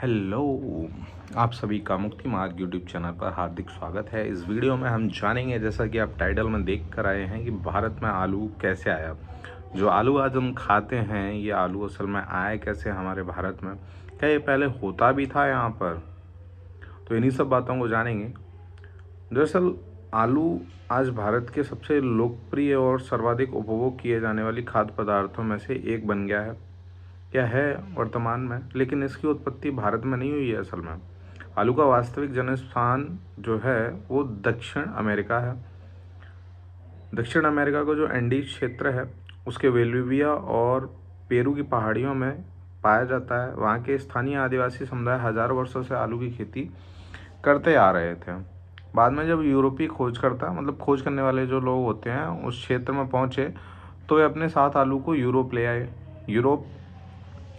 Hello, आप सभी का मुक्ति मार्ग यूट्यूब चैनल पर हार्दिक स्वागत है। इस वीडियो में हम जानेंगे, जैसा कि आप टाइटल में देख कर आए हैं, कि भारत में आलू कैसे आया। जो आलू आज हम खाते हैं, ये आलू असल में आया कैसे हमारे भारत में, क्या ये पहले होता भी था यहाँ पर, तो इन्हीं सब बातों को जानेंगे। दरअसल आलू आज भारत के सबसे लोकप्रिय और सर्वाधिक उपभोग किए जाने वाली खाद्य पदार्थों में से एक बन गया है, क्या है वर्तमान में। लेकिन इसकी उत्पत्ति भारत में नहीं हुई है। असल में आलू का वास्तविक जन्म स्थान जो है वो दक्षिण अमेरिका है। दक्षिण अमेरिका का जो एंडीज क्षेत्र है उसके वेल्विया और पेरू की पहाड़ियों में पाया जाता है। वहाँ के स्थानीय आदिवासी समुदाय हजारों वर्षों से आलू की खेती करते आ रहे थे। बाद में जब यूरोपीय खोजकर्ता, मतलब खोज करने वाले जो लोग होते हैं, उस क्षेत्र में पहुँचे तो वे अपने साथ आलू को यूरोप ले आए। यूरोप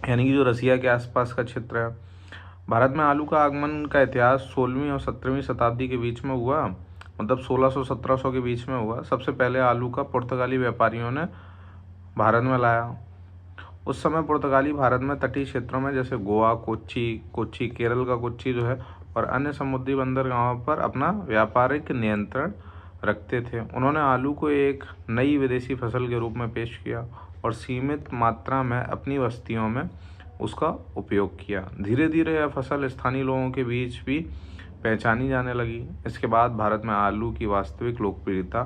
यानी कि जो रसिया के आसपास का क्षेत्र है। भारत में आलू का आगमन का इतिहास 16वीं और 17वीं शताब्दी के बीच में हुआ, मतलब 1600-1700 के बीच में हुआ। सबसे पहले आलू का पुर्तगाली व्यापारियों ने भारत में लाया। उस समय पुर्तगाली भारत में तटीय क्षेत्रों में जैसे गोवा, कोच्चि, केरल का कोच्चि जो है, और अन्य समुद्री बंदरगाहों पर अपना व्यापारिक नियंत्रण रखते थे। उन्होंने आलू को एक नई विदेशी फसल के रूप में पेश किया और सीमित मात्रा में अपनी बस्तियों में उसका उपयोग किया। धीरे धीरे यह फसल स्थानीय लोगों के बीच भी पहचानी जाने लगी। इसके बाद भारत में आलू की वास्तविक लोकप्रियता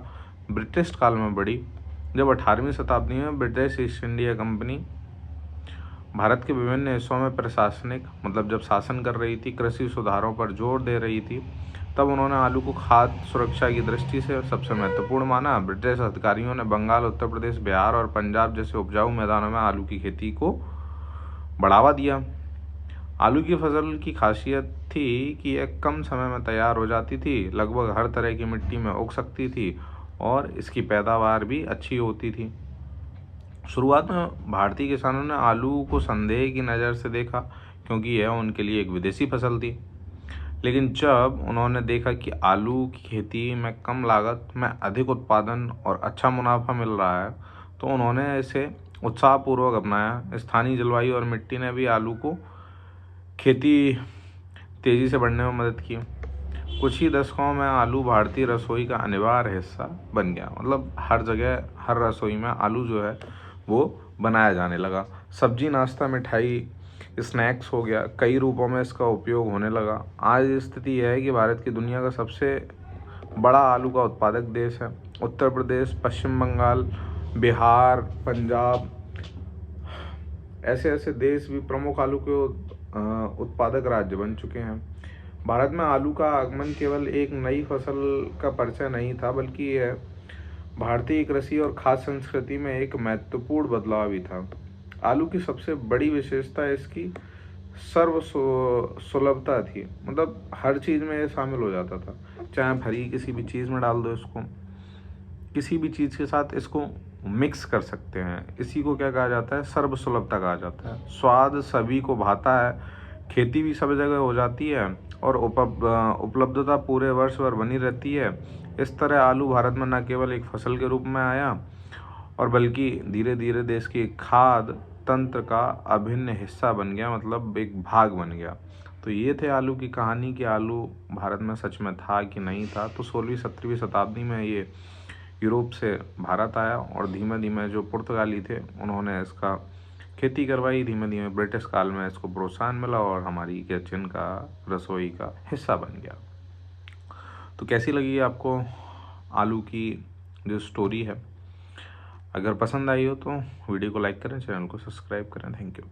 ब्रिटिश काल में बढ़ी, जब 18वीं शताब्दी में British east India company Bharat के विभिन्न हिस्सों में प्रशासनिक, मतलब जब शासन कर रही थी, कृषि सुधारों पर जोर दे रही थी, तब उन्होंने आलू को खाद्य सुरक्षा की दृष्टि से सबसे महत्वपूर्ण माना। ब्रिटिश अधिकारियों ने बंगाल, उत्तर प्रदेश, बिहार और पंजाब जैसे उपजाऊ मैदानों में आलू की खेती को बढ़ावा दिया। आलू की फसल की खासियत थी कि यह कम समय में तैयार हो जाती थी, लगभग हर तरह की मिट्टी में उग सकती थी और इसकी पैदावार भी अच्छी होती थी। शुरुआत में भारतीय किसानों ने आलू को संदेह की नज़र से देखा, क्योंकि यह उनके लिए एक विदेशी फसल थी। लेकिन जब उन्होंने देखा कि आलू की खेती में कम लागत में अधिक उत्पादन और अच्छा मुनाफा मिल रहा है, तो उन्होंने इसे उत्साहपूर्वक अपनाया। स्थानीय जलवायु और मिट्टी ने भी आलू को खेती तेज़ी से बढ़ने में मदद की। कुछ ही दशकों में आलू भारतीय रसोई का अनिवार्य हिस्सा बन गया, मतलब हर जगह, हर रसोई में आलू जो है वो बनाया जाने लगा। सब्जी, नाश्ता, मिठाई, स्नैक्स हो गया, कई रूपों में इसका उपयोग होने लगा। आज स्थिति यह है कि भारत की दुनिया का सबसे बड़ा आलू का उत्पादक देश है। उत्तर प्रदेश, पश्चिम बंगाल, बिहार, पंजाब, ऐसे ऐसे देश भी प्रमुख आलू के उत्पादक राज्य बन चुके हैं। भारत में आलू का आगमन केवल एक नई फसल का परिचय नहीं था, बल्कि यह भारतीय कृषि और खाद्य संस्कृति में एक महत्वपूर्ण बदलाव भी था। आलू की सबसे बड़ी विशेषता इसकी सुलभता थी, मतलब हर चीज़ में ये शामिल हो जाता था। चाहे आप हरी किसी भी चीज़ में डाल दो, इसको किसी भी चीज़ के साथ इसको मिक्स कर सकते हैं। इसी को क्या कहा जाता है, सर्वसुलभता कहा जाता है। स्वाद सभी को भाता है, खेती भी सब जगह हो जाती है और उपलब्धता पूरे वर्ष भर बनी रहती है। इस तरह आलू भारत में न केवल एक फसल के रूप में आया, और बल्कि धीरे धीरे देश की खाद्य तंत्र का अभिन्न हिस्सा बन गया, मतलब एक भाग बन गया। तो ये थे आलू की कहानी, कि आलू भारत में सच में था कि नहीं था। तो 16वीं-17वीं शताब्दी में ये यूरोप से भारत आया और धीमे धीमे जो पुर्तगाली थे उन्होंने इसका खेती करवाई। धीमे धीमे ब्रिटिश काल में इसको प्रोत्साहन मिला और हमारी किचन का, रसोई का हिस्सा बन गया। तो कैसी लगी आपको आलू की जो स्टोरी है? अगर पसंद आई हो तो वीडियो को लाइक करें, चैनल को सब्सक्राइब करें। Thank you.